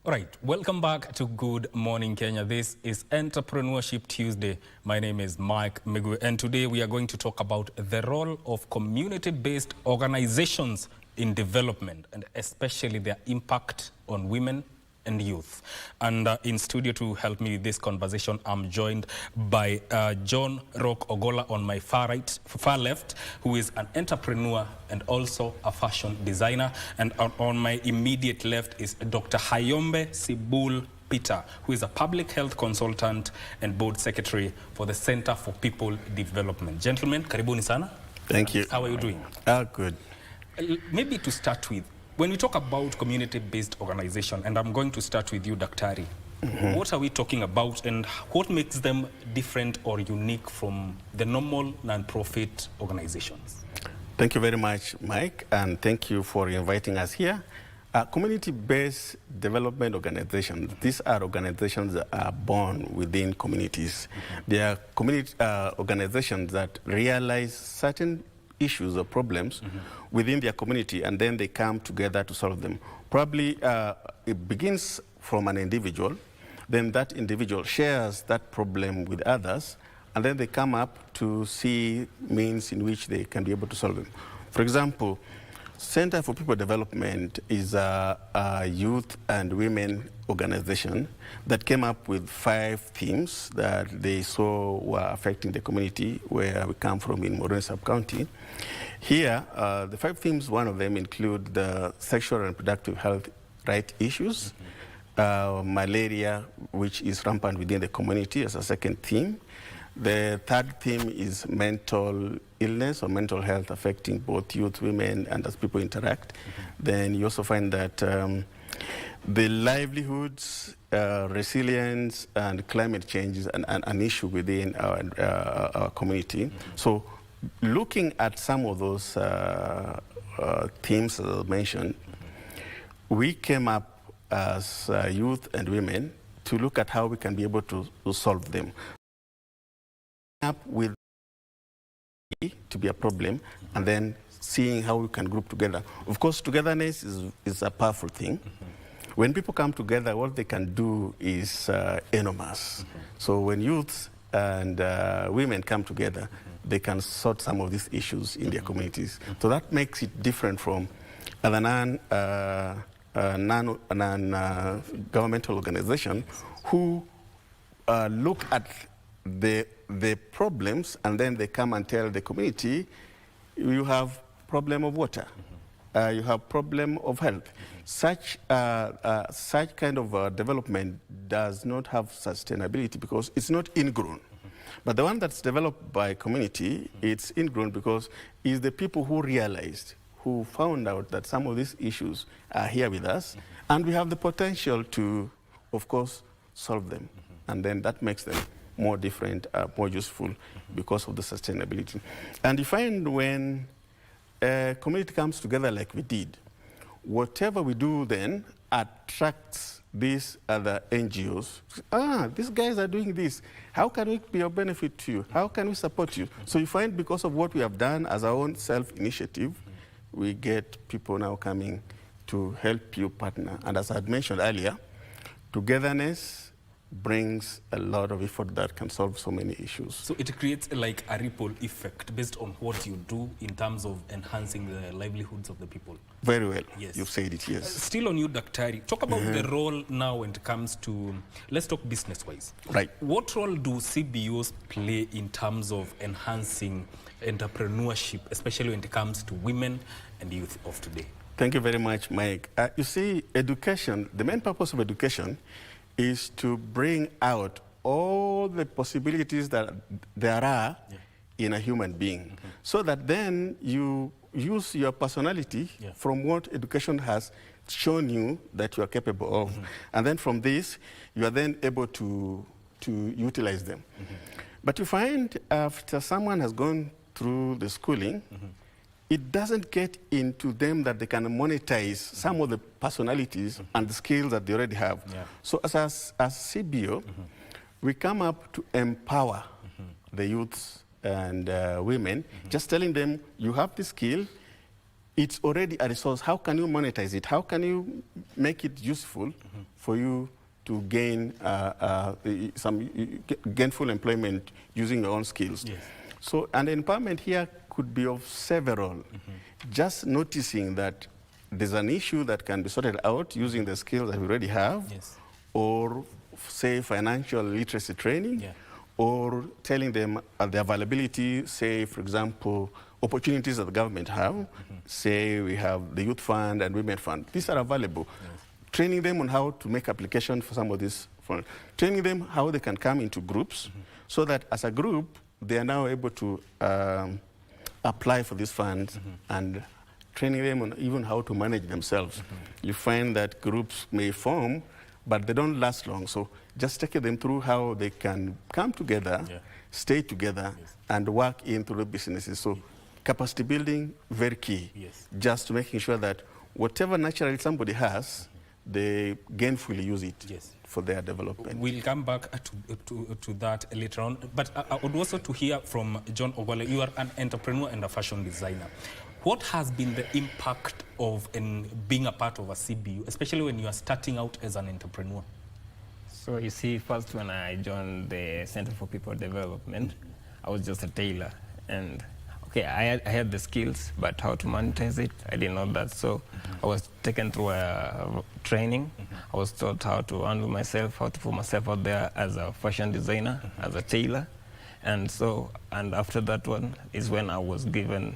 All right, welcome back to Good Morning Kenya. This is Entrepreneurship Tuesday. My name is Migwi, and today we are going to talk about the role of community-based organizations in development, and especially their impact on women and youth. And in studio to help me with this conversation, I'm joined by John Rock Ogolla on my far left, who is an entrepreneur and also a fashion designer. And on my immediate left is Dr. Hayombe Sibul Peter, who is a public health consultant and board secretary for the Center for People Development. Gentlemen, karibuni sana. Thank you. How are you doing? Good. Maybe to start with, when we talk about community-based organization, and I'm going to start with you, Daktari, what are we talking about and what makes them different or unique from the normal non-profit organizations? Thank you very much, Mike, and thank you for inviting us here. Community-based development organizations, these are organizations that are born within communities. They are community organizations that realize certain issues or problems within their community, and then they come together to solve them. Probably it begins from an individual, then that individual shares that problem with others, and then they come up to see means in which they can be able to solve them. For example, Center for People Development is a youth and women organization that came up with 5 themes that they saw were affecting the community where we come from in Moroni Sub-County. Here, the 5 themes, one of them include the sexual and reproductive health right issues, malaria, which is rampant within the community as a second theme. The third theme is mental illness or mental health affecting both youth, women, and as people interact. Then you also find that the livelihoods, resilience, and climate change is an issue within our community. So looking at some of those themes as I mentioned, we came up as youth and women to look at how we can be able to solve them. Up with to be a problem, and then seeing how we can group together. Of course, togetherness is a powerful thing. When people come together, what they can do is enormous. So when youths and women come together, they can sort some of these issues in their communities. So that makes it different from other non-governmental organizations who look at the problems, and then they come and tell the community, you have problem of water, you have problem of health. Such kind of development does not have sustainability because it's not ingrown. But the one that's developed by community, it's ingrown because it's the people who realized, who found out that some of these issues are here with us, and we have the potential to, of course, solve them. And then that makes them more different, more useful because of the sustainability. And you find when a community comes together like we did, whatever we do then attracts these other NGOs. These guys are doing this. How can we be of benefit to you? How can we support you? So you find because of what we have done as our own self-initiative, we get people now coming to help you partner. And as I had mentioned earlier, togetherness brings a lot of effort that can solve so many issues. So it creates like a ripple effect based on what you do in terms of enhancing the livelihoods of the people. Very well. Yes. You've said it, yes. Still on you, Daktari. Talk about the role now when it comes to, let's talk business-wise. Right. What role do CBOs play in terms of enhancing entrepreneurship, especially when it comes to women and youth of today? Thank you very much, Mike. You see, education, the main purpose of education is to bring out all the possibilities that there are in a human being, so that then you use your personality from what education has shown you that you are capable of. And then from this, you are then able to utilize them. But you find after someone has gone through the schooling, it doesn't get into them that they can monetize some of the personalities and the skills that they already have. So as CBO, we come up to empower the youths and women, just telling them, you have the skill, it's already a resource. How can you monetize it? How can you make it useful for you to gain some gainful employment using your own skills. Yes. So, and empowerment here could be of several. Just noticing that there's an issue that can be sorted out using the skills that we already have, Yes. or say financial literacy training, Yeah. or telling them the availability, say, for example, opportunities that the government have. Say we have the Youth Fund and Women Fund. These are available. Yes. Training them on how to make application for some of these funds. Training them how they can come into groups so that as a group, they are now able to apply for these funds and training them on even how to manage themselves. You find that groups may form, but they don't last long. So just taking them through how they can come together, stay together, and work into the businesses. So capacity building, very key. Yes. Just making sure that whatever naturally somebody has, they gainfully use it for their development. We'll come back to that later on. But I would also to hear from John Ogolla. You are an entrepreneur and a fashion designer. What has been the impact of being a part of a CBO, especially when you are starting out as an entrepreneur? So you see, first when I joined the Center for People Development, I was just a tailor. And okay, I had the skills, but how to monetize it, I didn't know that. So I was taken through a training. I was taught how to handle myself, how to put myself out there as a fashion designer, as a tailor. And after that one is when I was given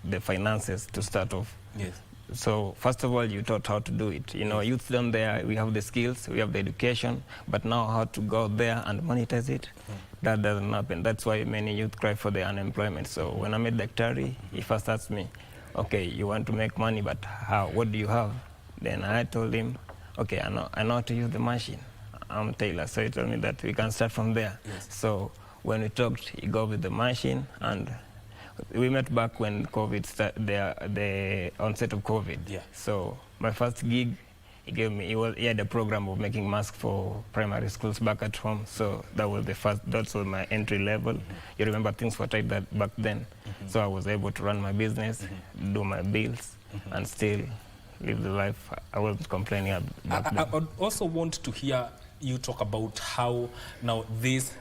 the finances to start off. Yes. So first of all, you taught how to do it. You know, youth down there, we have the skills, we have the education, but now how to go there and monetize it, that doesn't happen. That's why many youth cry for the unemployment. So when I met Daktari, he first asked me, okay, you want to make money, but how? What do you have? Then I told him, okay, I know how to use the machine. I'm Taylor, so he told me that we can start from there. Yes. So when we talked, he got with the machine, and we met back when COVID started, the onset of COVID. Yeah. So my first gig, he had a program of making masks for primary schools back at home. So that was that was my entry level. You remember things were tight back then. So I was able to run my business, do my bills, and still live the life. I wasn't complaining back then. I would also want to hear you talk about how now this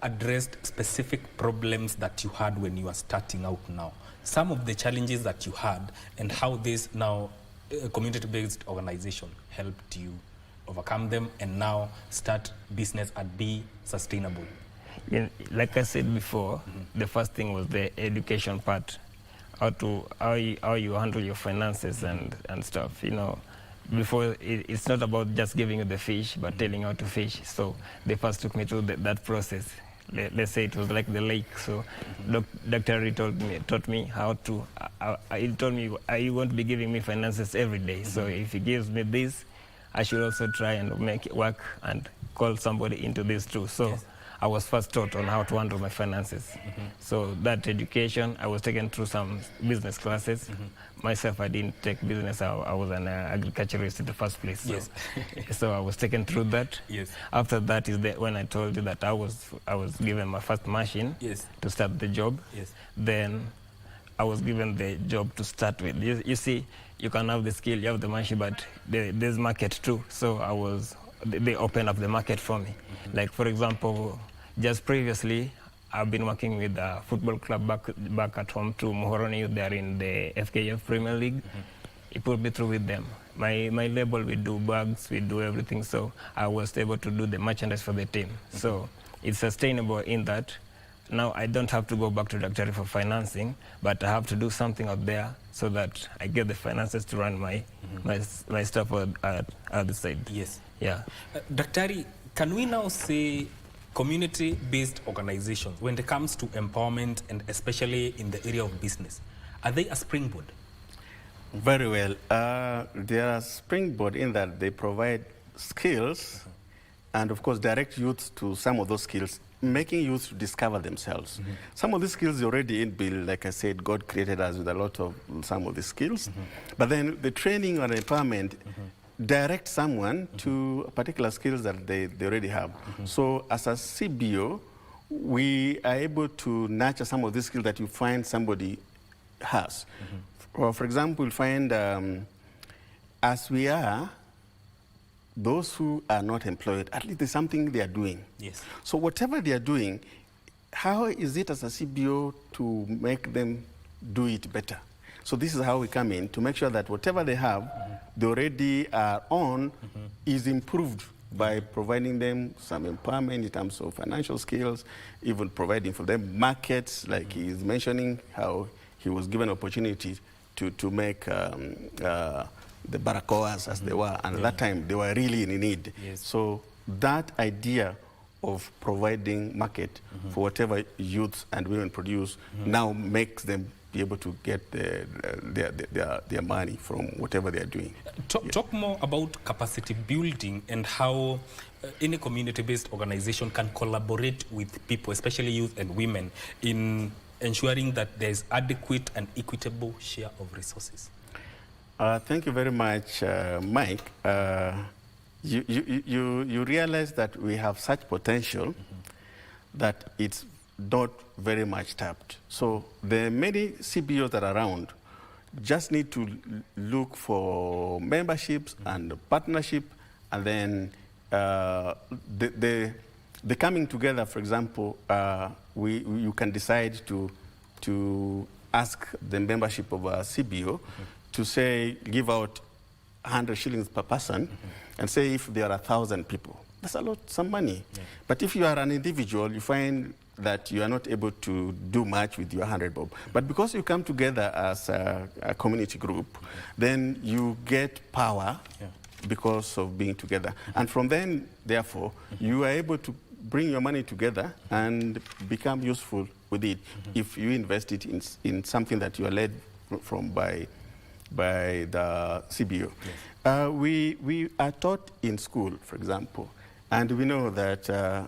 addressed specific problems that you had when you were starting out now. Some of the challenges that you had and how this now community-based organization helped you overcome them and now start business and be sustainable. Yeah, like I said before, the first thing was the education part, how you handle your finances and stuff, you know. Before, it's not about just giving you the fish, but telling you how to fish. So they first took me through that process. Let's say it was like the lake. So Dr. taught me how to, he told me, you won't be giving me finances every day. So if he gives me this, I should also try and make it work and call somebody into this too. So I was first taught on how to handle my finances. So that education, I was taken through some business classes. Myself, I didn't take business. I was an agriculturist in the first place. So, so I was taken through that. After that is when I told you that I was given my first machine to start the job. Then I was given the job to start with. You see, you can have the skill, you have the machine, but there's market too. So they opened up the market for me. Like, for example, just previously, I've been working with a football club back at home to Muhoroni. They're in the FKF Premier League. He put me through with them. My label, we do bags, we do everything. So I was able to do the merchandise for the team. So it's sustainable in that. Now I don't have to go back to Daktari for financing, but I have to do something out there so that I get the finances to run my stuff at the side. Yeah. Daktari, can we now say community-based organizations, when it comes to empowerment and especially in the area of business, are they a springboard? Very well. They are a springboard in that they provide skills and, of course, direct youth to some of those skills, making youth discover themselves. Some of these skills are already inbuilt. Like I said, God created us with a lot of some of the skills. But then the training or empowerment direct someone to particular skills that they already have. So as a CBO, we are able to nurture some of these skills that you find somebody has. For example, you'll find as we are those who are not employed, at least there's something they are doing. Yes. So whatever they are doing, how is it as a CBO to make them do it better? So this is how we come in to make sure that whatever they have, they already are on, is improved by providing them some empowerment in terms of financial skills, even providing for them markets, like he is mentioning how he was given opportunity to make the barakoas as they were, and at that time they were really in need. Yes. So that idea of providing market for whatever youths and women produce now makes them be able to get their money from whatever they are doing. Talk more about capacity building and how any community-based organization can collaborate with people, especially youth and women, in ensuring that there is adequate and equitable share of resources. Thank you very much, Mike. You realize that we have such potential that it's not very much tapped. So the many CBOs that are around just need to look for memberships and partnership, and then the coming together, for example, you can decide to ask the membership of a CBO to say, give out 100 shillings per person, and say if there are 1,000 people, that's a lot, some money. Yeah. But if you are an individual, you find that you are not able to do much with your 100 bob. But because you come together as a community group, then you get power because of being together. And from then, therefore, you are able to bring your money together and become useful with it if you invest it in something that you are led from by the CBO. Yes. We are taught in school, for example, and we know that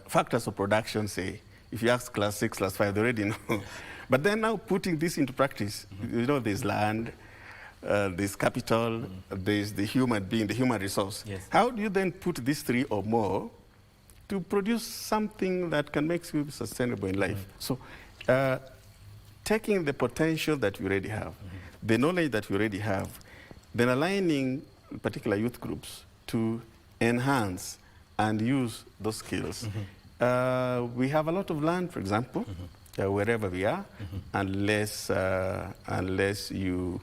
factors of production say, if you ask class 6, class 5, they already know. But then now putting this into practice, you know, there's land, there's capital, there's the human being, the human resource. Yes. How do you then put these three or more to produce something that can make you sustainable in life? So taking the potential that we already have, the knowledge that we already have, then aligning particular youth groups to enhance and use those skills. We have a lot of land, for example, wherever we are, unless you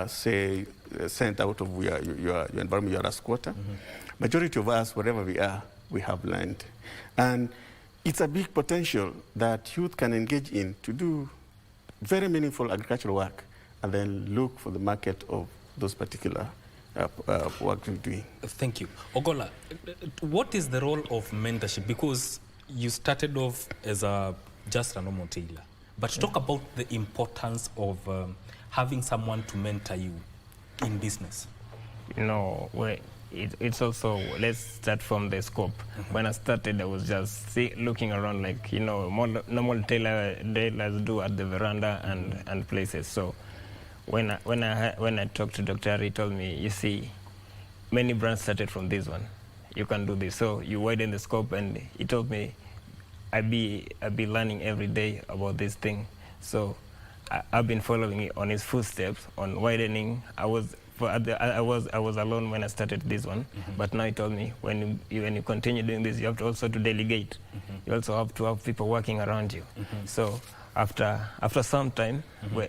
say sent out of your environment, you are a squatter. Majority of us, wherever we are, we have land, and it's a big potential that youth can engage in to do very meaningful agricultural work, and then look for the market of those particular work we're doing. Thank you. Ogolla, what is the role of mentorship? Because you started off as just a normal tailor, but talk about the importance of having someone to mentor you in business. You know, it's also, let's start from the scope. When I started, I was just looking around like, you know, normal tailors do at the veranda and places. So when I talked to Dr. Ari, he told me, you see, many brands started from this one. You can do this. So you widen the scope, and he told me, I be learning every day about this thing. So I've been following on his footsteps on widening. I was alone when I started this one, but now he told me when you continue doing this, you have to also to delegate. You also have to have people working around you. So after some time,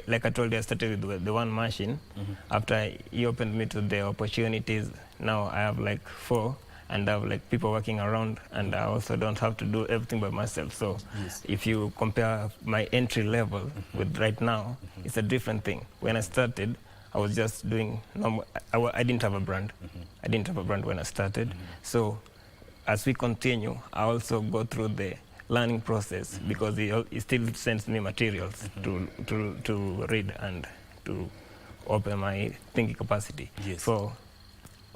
like I told you, I started with the one machine. After he opened me to the opportunities, now I have like 4, and I have like people working around, and I also don't have to do everything by myself. So if you compare my entry level with right now, it's a different thing. When I started, I was just doing normal. I didn't have a brand. I didn't have a brand when I started. So as we continue, I also go through the learning process, because he still sends me materials to read and to open my thinking capacity. Yes. So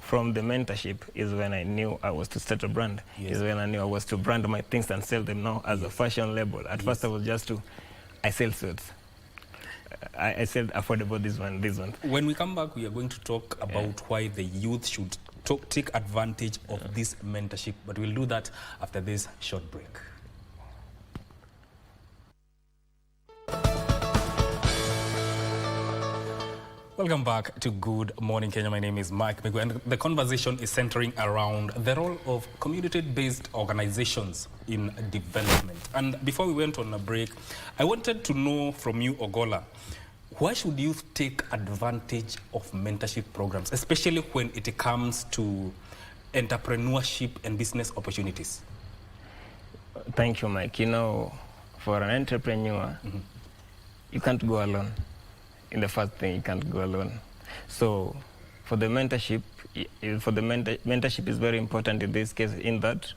from the mentorship is when I knew I was to start a brand. Is when I knew I was to brand my things and sell them now as a fashion label. At first I was just I sell suits. I said affordable, this one. When we come back, we are going to talk about why the youth should take advantage of this mentorship, but we'll do that after this short break. Welcome back to Good Morning Kenya. My name is Mike Migwi, and the conversation is centering around the role of community-based organizations in development. And before we went on a break, I wanted to know from you, Ogolla, why should youth take advantage of mentorship programs, especially when it comes to entrepreneurship and business opportunities? Thank you, Mike. You know, for an entrepreneur, you can't go alone. In the first thing, you can't go alone. So for the mentorship, mentorship is very important in this case, in that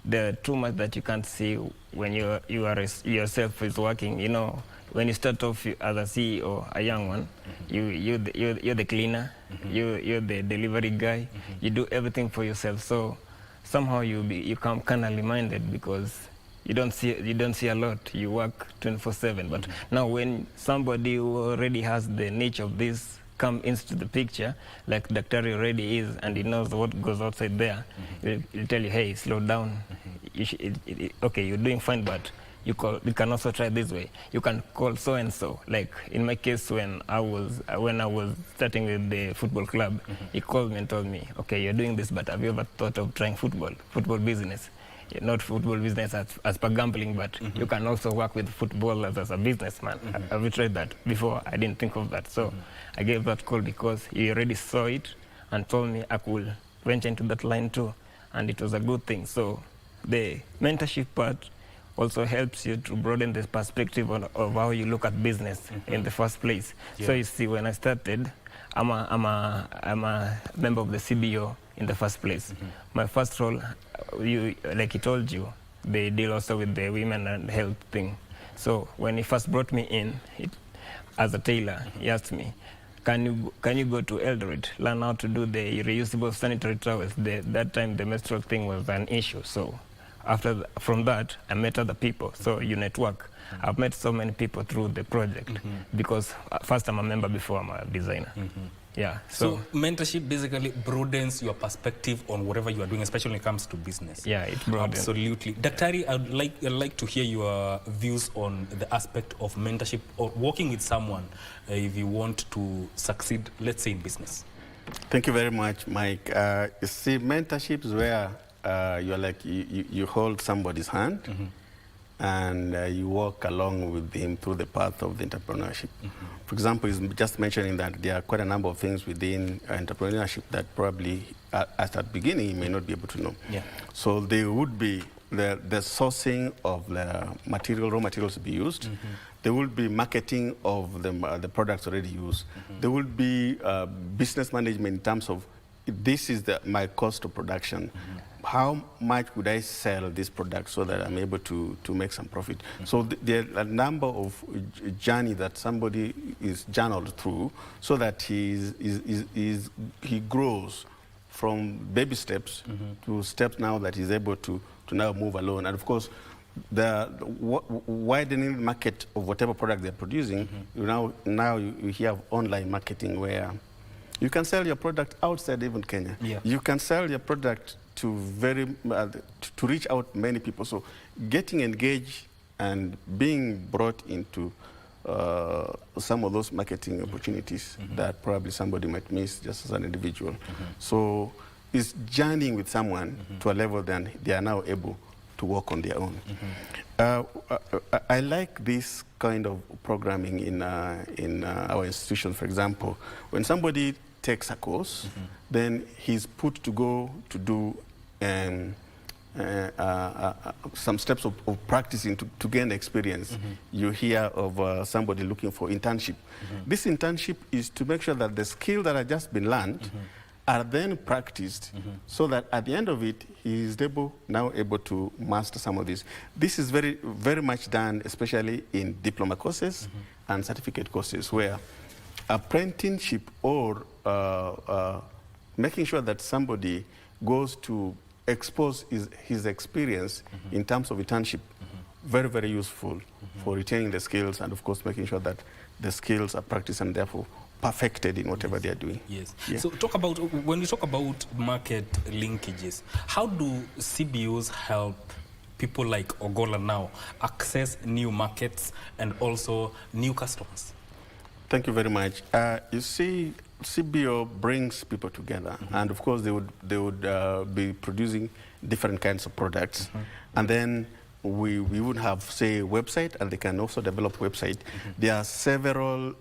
there are too much that you can't see when you are yourself is working. You know, when you start off as a CEO, a young one, you're the cleaner, you're the delivery guy, you do everything for yourself. So somehow you come carnally minded because you don't see a lot. You work 24/7. But now when somebody who already has the niche of this come into the picture, like Daktari already is, and he knows what goes outside there, he'll tell you, hey, slow down. Okay, you're doing fine, but you can also try this way. You can call so and so. Like in my case, when I was starting with the football club, he called me and told me, okay, you're doing this, but have you ever thought of trying football business? Not football business as per gambling, but you can also work with football as a businessman. Have you tried that? Before, I didn't think of that. So I gave that call because he already saw it and told me I could venture into that line too. And it was a good thing. So the mentorship part also helps you to broaden the perspective of how you look at business in the first place. Yeah. So you see, when I started, I'm a member of the CBO in the first place. My first role, like he told you, they deal also with the women and health thing. So when he first brought me in, as a tailor, he asked me, can you go to Eldoret, learn how to do the reusable sanitary towels? That time the menstrual thing was an issue. So from that, I met other people. So you network. I've met so many people through the project because first I'm a member before I'm a designer. Yeah. So mentorship basically broadens your perspective on whatever you are doing, especially when it comes to business. Yeah, it broadens. Absolutely. Daktari, I'd like to hear your views on the aspect of mentorship or working with someone if you want to succeed, let's say, in business. Thank you very much, Mike. You see, mentorship is where you're like you hold somebody's hand and you walk along with him through the path of the entrepreneurship. For example, he's just mentioning that there are quite a number of things within entrepreneurship that probably at the beginning you may not be able to know. Yeah. So there would be the sourcing of the raw materials to be used. There will be marketing of the products already used. There will be business management in terms of this is my cost of production. How much would I sell this product so that I'm able to make some profit? So there are a number of journey that somebody is journaled through so that he grows from baby steps to steps now that he's able to now move alone. And of course, the widening market of whatever product they're producing, now you have online marketing where you can sell your product outside even Kenya. Yeah. You can sell your product to to reach out many people. So getting engaged and being brought into some of those marketing opportunities that probably somebody might miss just as an individual. So it's journeying with someone to a level then they are now able to work on their own. I like this kind of programming in our institution. For example, when somebody takes a course, then he's put to go to do some steps of practicing to gain experience. You hear of somebody looking for internship. This internship is to make sure that the skill that have just been learned are then practiced so that at the end of it, he is now able to master some of this. This is very, very much done, especially in diploma courses and certificate courses, where apprenticeship or making sure that somebody goes to expose his experience in terms of internship, very, very useful for retaining the skills and, of course, making sure that the skills are practiced and therefore perfected in whatever they are doing. Yes. Yeah. So when we talk about market linkages, how do CBOs help people like Ogolla now access new markets and also new customers? Thank you very much. You see, CBO brings people together, and of course they would be producing different kinds of products, and then we would have, say, a website, and they can also develop website. There are several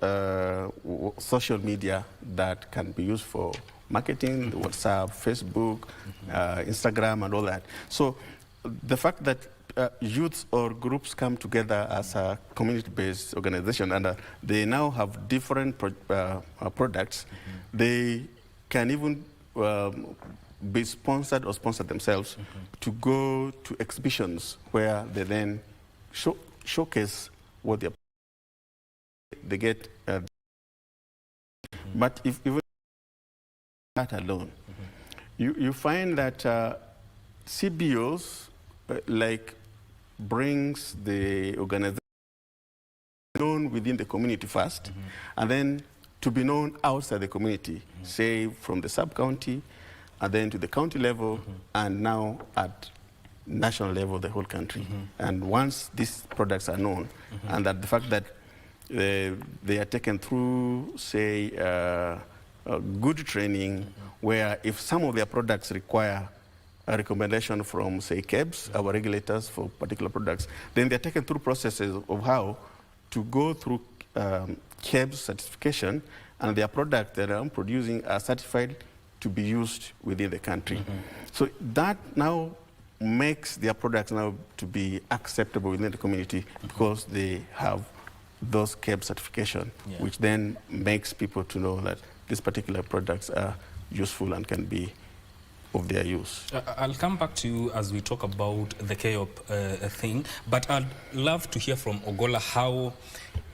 social media that can be used for marketing, WhatsApp, Facebook, Instagram, and all that. So the fact that youths or groups come together as a community-based organization, and they now have different products, they can even be sponsored or sponsor themselves to go to exhibitions where they then showcase what they get. But if even that alone, you find that CBOs like brings the organization known within the community first, and then to be known outside the community, say from the sub-county, and then to the county level, and now at national level, the whole country. And once these products are known, and that the fact that they are taken through, say, good training, where if some of their products require a recommendation from, say, KEBS, our regulators for particular products, then they're taken through processes of how to go through KEBS certification, and their product that I'm producing are certified to be used within the country. So that now makes their products now to be acceptable within the community because they have those KEBS certification, which then makes people to know that these particular products are useful and can be of their use. I'll come back to you as we talk about the KEOP thing, but I'd love to hear from Ogolla how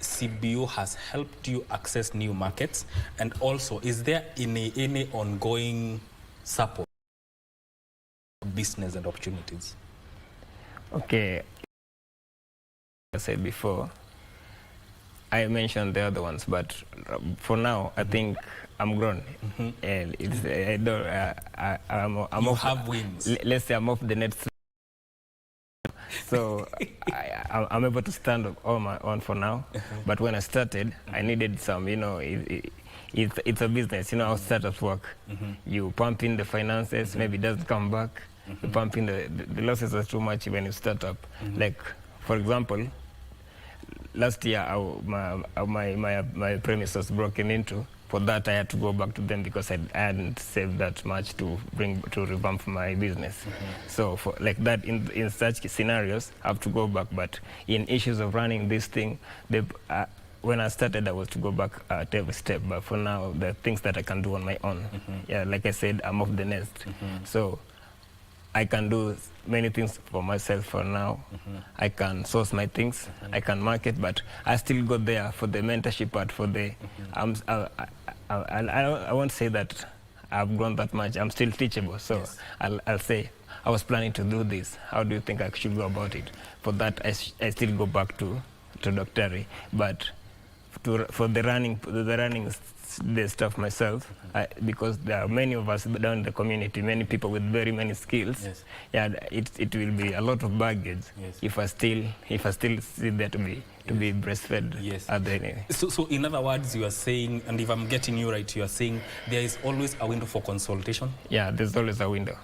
CBO has helped you access new markets, and also is there any ongoing support for business and opportunities? Okay, I said before, I mentioned the other ones, but for now, I think I'm grown, and it's I'm you off, have wins. Let's say I'm off the net, so I'm able to stand on my own for now. But when I started, I needed some, you know, it's a business, you know how startups work. You pump in the finances, maybe it doesn't come back. You pump in the losses are too much when you start up. Like, for example, last year my premise was broken into. For that, I had to go back to them because I hadn't saved that much to revamp my business. So for like that, in such scenarios, I have to go back. But in issues of running this thing, when I started, I was to go back every step. But for now, the things that I can do on my own. Yeah, like I said, I'm off the nest. So I can do many things for myself for now. I can source my things, I can market, but I still go there for the mentorship part, for the, I won't say that I've grown that much. I'm still teachable, so I'll say, I was planning to do this. How do you think I should go about it? For that, I still go back to Dr. But for the running the stuff myself, because there are many of us down in the community, many people with very many skills. Yeah, it will be a lot of baggage if I still see there to be breastfed. So in other words, you are saying, and if I'm getting you right, you are saying there is always a window for consultation? Yeah, there's always a window.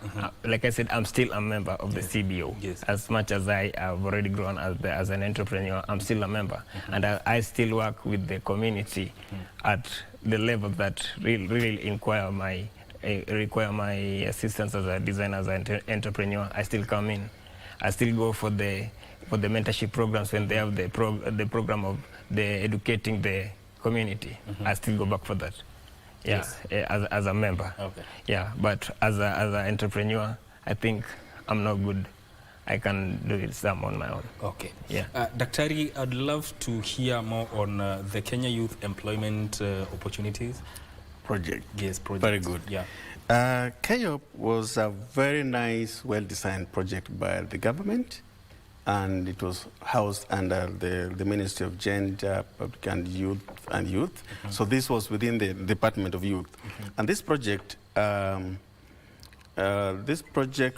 Like I said, I'm still a member of the CBO. As much as I have already grown as an entrepreneur, I'm still a member. And I still work with the community at the level that really require my assistance as a designer, as an entrepreneur. I still come in. I still go for the mentorship programs when they have the program of the educating the community. I still go back for that. Yeah, as a member. Yeah, but as an entrepreneur, I think I'm not good. I can do it some on my own. Okay. Yeah. Daktari, I'd love to hear more on the Kenya Youth Employment Opportunities Project. Yes, project. Very good. Yeah. KEOP was a very nice, well-designed project by the government, and it was housed under the Ministry of Gender, Public and Youth. So this was within the Department of Youth. And this project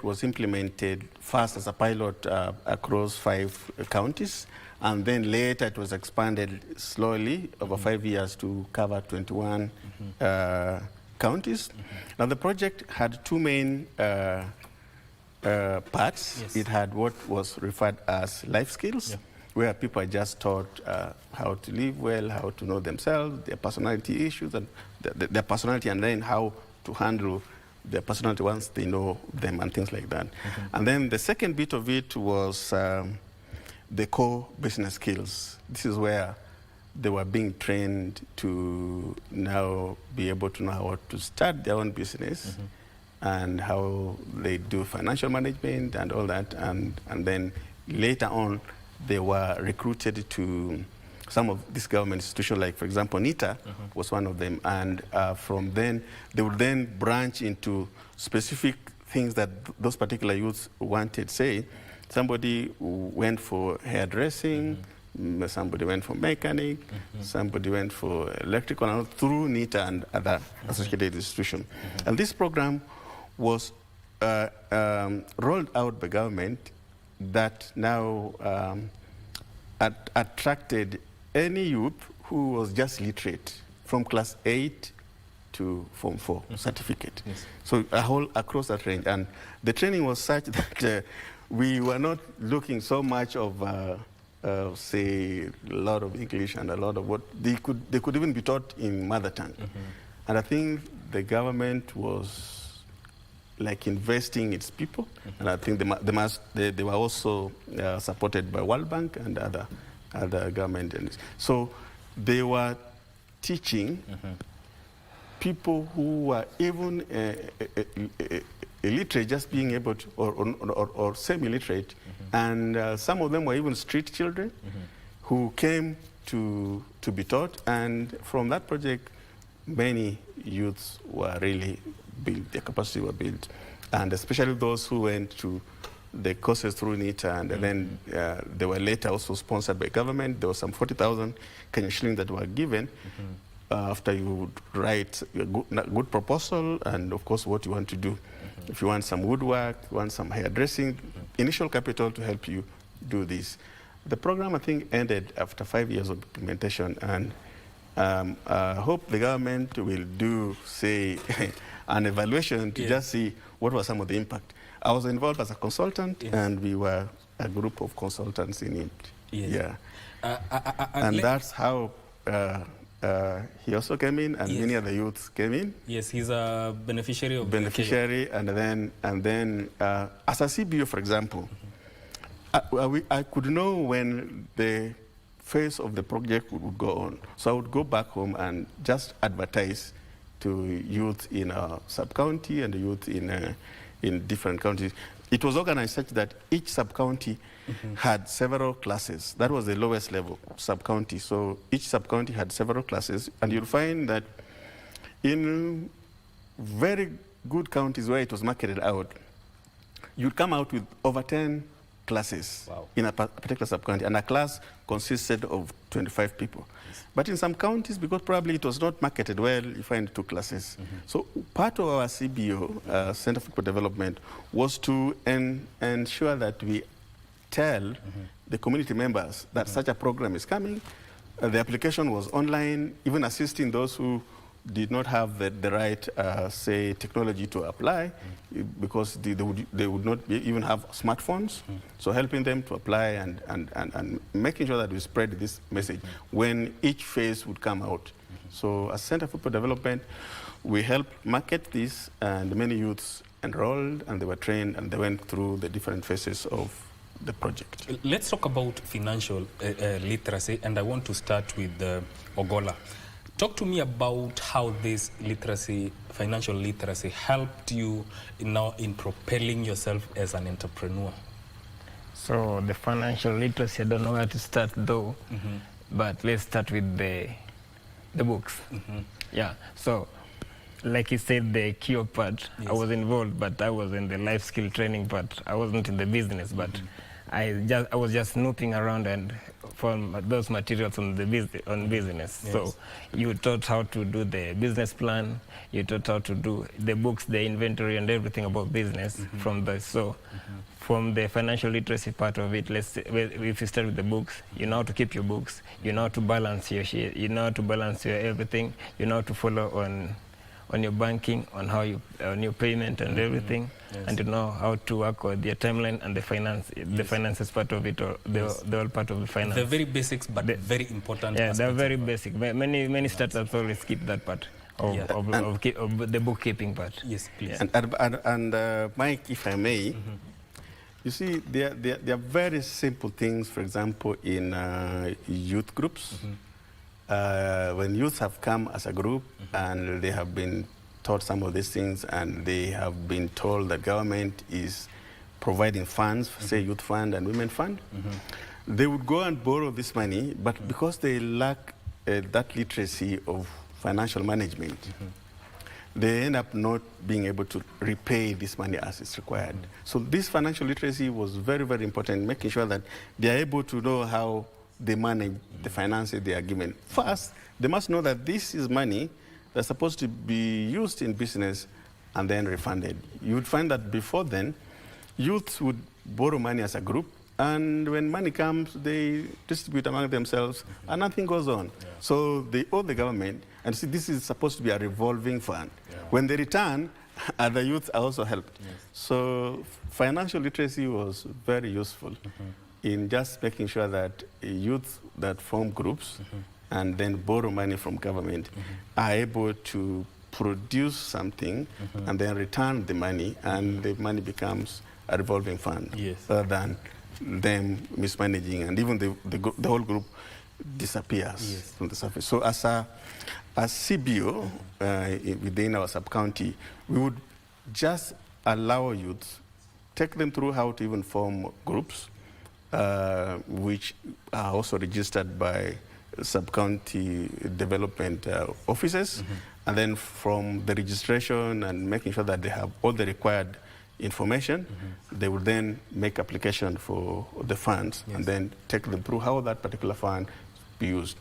was implemented first as a pilot across 5 counties, And then later it was expanded slowly over 5 years to cover 21 counties. Now the project had two main parts. Yes. It had what was referred as life skills, where people are just taught how to live well, how to know themselves, their personality issues, and their personality, and then how to handle their personality once they know them and things like that. And then the second bit of it was the core business skills. This is where they were being trained to now be able to know how to start their own business and how they do financial management and all that. And then later on, they were recruited to some of these government institutions, like, for example, NITA was one of them. And from then, they would then branch into specific things that those particular youths wanted. Say, somebody went for hairdressing, somebody went for mechanic, somebody went for electrical, and through NITA and other associated institutions. And this program was rolled out by government that now attracted any youth who was just literate from class 8 to Form 4 certificate. Yes. So a whole across that range. And the training was such that we were not looking so much of, say, a lot of English and a lot of what they could even be taught in mother tongue. And I think the government was like investing its people, and I think they were also supported by World Bank and other government. So they were teaching people who were even illiterate, just being able to, or semi-literate, and some of them were even street children who came to be taught. And from that project, many youths were really built, their capacity were built, and especially those who went to the courses through NITA, and then they were later also sponsored by government. There was some 40,000 Kenya shillings that were given after you would write a good proposal and, of course, what you want to do. If you want some woodwork, you want some hairdressing, initial capital to help you do this. The program, I think, ended after 5 years of implementation, and I hope the government will do, say, an evaluation to just see what was some of the impact. I was involved as a consultant, and we were a group of consultants in it. Yeah. And that's how he also came in, and many other youths came in. Yes, he's a beneficiary of and then as a CBO, for example, I could know when the phase of the project would go on. So I would go back home and just advertise to youth in a sub-county and youth in different counties. It was organized such that each sub-county had several classes. That was the lowest level sub-county. So each sub-county had several classes, and you'll find that in very good counties where it was marketed out, you'd come out with over 10 classes in a particular sub-county, and a class consisted of 25 people. But in some counties, because probably it was not marketed well, you find 2 classes. So part of our CBO, Center for Development, was to ensure that we tell the community members that such a program is coming. The application was online, even assisting those who did not have the right, say, technology to apply, because they would not even have smartphones. So helping them to apply and making sure that we spread this message when each phase would come out. So as Center for Development, we helped market this, and many youths enrolled, and they were trained, and they went through the different phases of the project. Let's talk about financial literacy, and I want to start with Ogolla. Talk to me about how this literacy, financial literacy, helped you now in propelling yourself as an entrepreneur. So the financial literacy, I don't know where to start though, but let's start with the books. Yeah, so like you said, the KIO part, I was involved, but I was in the life skill training part. I wasn't in the business, but I was just snooping around, and found those materials on the business. Yes. So you taught how to do the business plan, you taught how to do the books, the inventory, and everything about business from the from the financial literacy part of it. Let's say, if you start with the books, you know how to keep your books, you know how to balance your share, you know how to balance your everything, you know how to follow on your banking, on how you on your payment and everything, and to know how to work with your timeline and the finances part of it, or the whole part of the finance. The very basics, but very important. Yeah, they're very basic. Many startups always skip that part of the bookkeeping part. Yes, please. Yeah. And Mike, if I may, you see, there are very simple things. For example, in youth groups. When youth have come as a group and they have been taught some of these things, and they have been told that government is providing funds, say youth fund and women fund, they would go and borrow this money, but because they lack that literacy of financial management, they end up not being able to repay this money as is required. So this financial literacy was very, very important, making sure that they are able to know how they manage the finances they are given. First, they must know that this is money that's supposed to be used in business and then refunded. You would find that before then, youths would borrow money as a group, and when money comes, they distribute among themselves, and nothing goes on. Yeah. So they owe the government, and see, this is supposed to be a revolving fund. Yeah. When they return, other youths are also helped. Yes. So financial literacy was very useful in just making sure that youth that form groups and then borrow money from government are able to produce something and then return the money, and the money becomes a revolving fund, rather than them mismanaging, and even the whole group disappears from the surface. So as CBO within our sub-county, we would just allow youth, take them through how to even form groups, which are also registered by sub-county development offices, and then from the registration and making sure that they have all the required information, they will then make application for the funds and then take them through how that particular fund be used.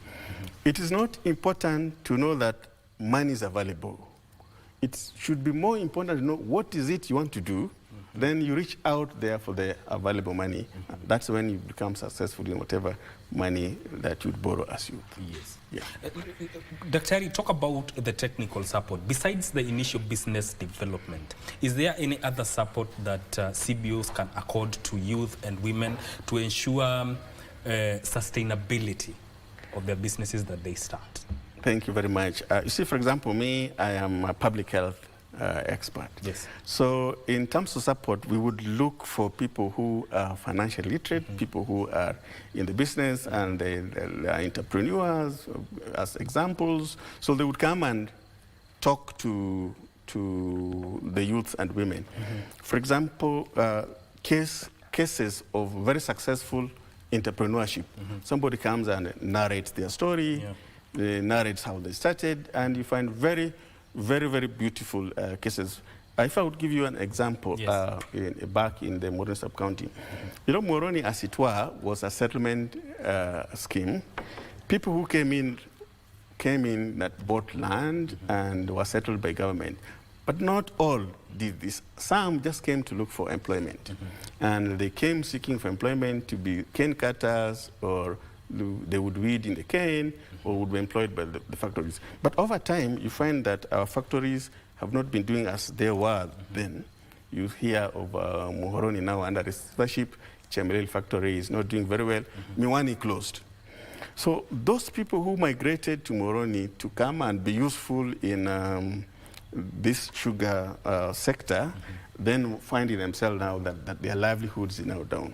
It is not important to know that money is available. It should be more important to know what is it you want to do. Then you reach out there for the available money. That's when you become successful in whatever money that you borrow as youth. Yes. Yeah. Daktari, talk about the technical support. Besides the initial business development, is there any other support that CBOs can accord to youth and women to ensure sustainability of their businesses that they start? Thank you very much. You see, for example, me, I am a public health expert. Yes. So in terms of support, we would look for people who are financially literate, people who are in the business, and they are entrepreneurs as examples. So they would come and talk to the youth and women. For example, cases of very successful entrepreneurship. Somebody comes and narrates their story, narrates how they started, and you find very, very beautiful cases. If I would give you an example, back in the Moroni sub-county. You know, Moroni, as it were, was a settlement scheme. People who came in that bought land and were settled by government. But not all did this. Some just came to look for employment. And they came seeking for employment to be cane cutters, or they would weed in the cane, or would be employed by the factories. But over time, you find that our factories have not been doing as they were then. You hear of Muhoroni now under receivership. Chemelil factory is not doing very well. Miwani closed. So those people who migrated to Moroni to come and be useful in this sugar sector, then finding themselves now that their livelihoods are now down.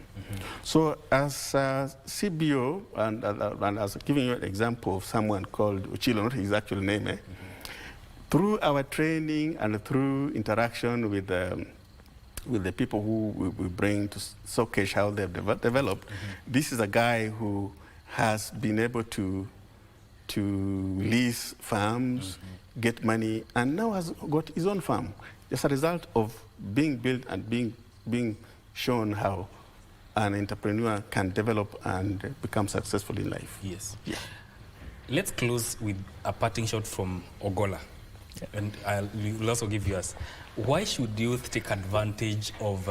So as CBO, and I was giving you an example of someone called Uchilo, not his actual name, through our training and through interaction with the people who we bring to showcase how they've developed, this is a guy who has been able to lease farms, get money, and now has got his own farm. As a result of being built and being shown how an entrepreneur can develop and become successful in life. Yes. Yeah. Let's close with a parting shot from Ogolla. Yeah. And we'll also give you us. Why should youth take advantage of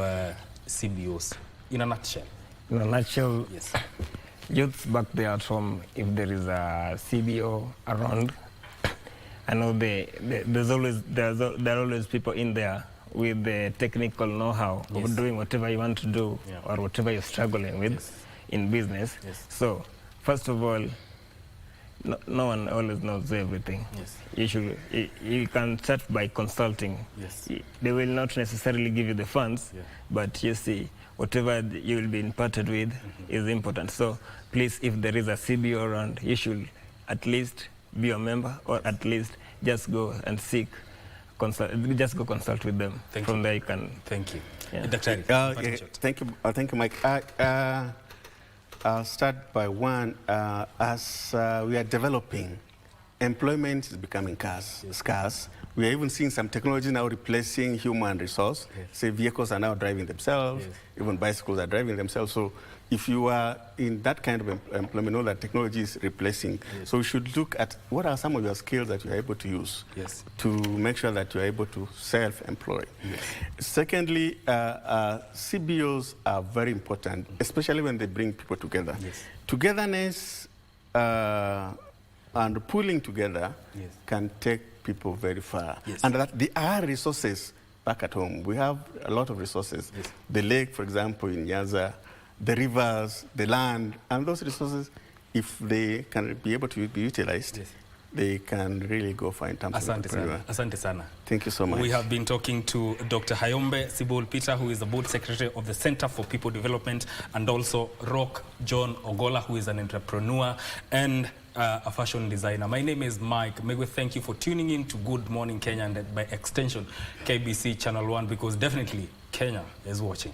CBOs? In a nutshell. In a nutshell, yes. Youths back there at home, if there is a CBO around, I know there are always people in there with the technical know-how of doing whatever you want to do or whatever you're struggling with in business. Yes. So, first of all, no one always knows everything. Yes. You can start by consulting. Yes. They will not necessarily give you the funds, but you see, whatever you will be imparted with is important. So please, if there is a CBO around, you should at least be a member, or at least just go and seek, just go consult with them. From there you can. Thank you. Yeah. Thank you, Mike. I'll start by one. As we are developing, employment is becoming scarce. We are even seeing some technology now replacing human resource. Say vehicles are now driving themselves, even bicycles are driving themselves. So if you are in that kind of employment, know that technology is replacing. So we should look at what are some of your skills that you are able to use to make sure that you are able to self-employ. Secondly, CBOs are very important, especially when they bring people together. Togetherness and pulling together can take people very far. And that there are resources back at home. We have a lot of resources. The lake, for example, in Nyaza, the rivers, the land, and those resources, if they can be able to be utilized, they can really go far in terms of entrepreneur. Asante sana. Thank you so much. We have been talking to Dr. Hayombe Sibul Peter, who is the board secretary of the Center for People Development, and also Rock John Ogolla, who is an entrepreneur and a fashion designer. My name is Mike Migwi. Thank you for tuning in to Good Morning Kenya, and by extension, KBC Channel 1, because definitely Kenya is watching.